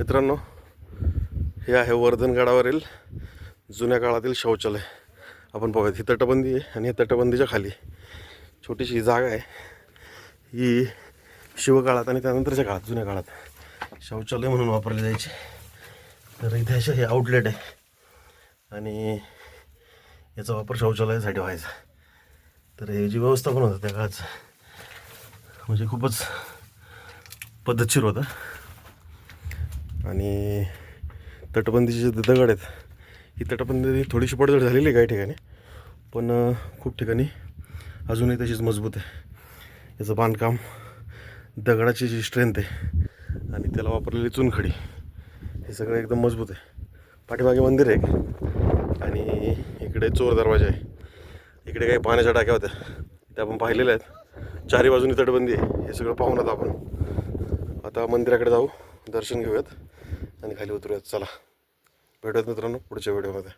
मित्रांनो, हे आहे वर्धनगडावरील जुन्या काळातील शौचालय. आपण बघूयात, ही तटबंदी आहे आणि या तटबंदीच्या खाली छोटीशी जागा आहे. ही शिवकाळात आणि त्यानंतरच्या काळात, जुन्या काळात शौचालय म्हणून वापरले जायचे. तर इथे असे हे आउटलेट आहे आणि याचा वापर शौचालयासाठी व्हायचा. तर हे जी व्यवस्था पण होतं त्या काळात म्हणजे खूपच पद्धतशीर होतं. आणि तटबंदीचे जे दगड आहेत, ही तटबंदी थोडीशी पडझड झालेली आहे काही ठिकाणी, पण खूप ठिकाणी अजूनही तशीच मजबूत आहे. याचं बांधकाम, दगडाची जी स्ट्रेंथ आहे आणि त्याला वापरलेली चुनखडी, हे सगळं एकदम मजबूत आहे. पाठीमागे मंदिर आहे आणि इकडे चोर दरवाजा आहे. इकडे काही पाण्याच्या टाक्या होत्या, त्या आपण पाहिलेल्या आहेत. चारी बाजूनी तटबंदी आहे. हे सगळं पाहून आता मंदिराकडे जाऊ, दर्शन घेऊयात आणि खाली उतरूयात. चला, भेटूयात मित्रांनो पुढच्या व्हिडिओमध्ये.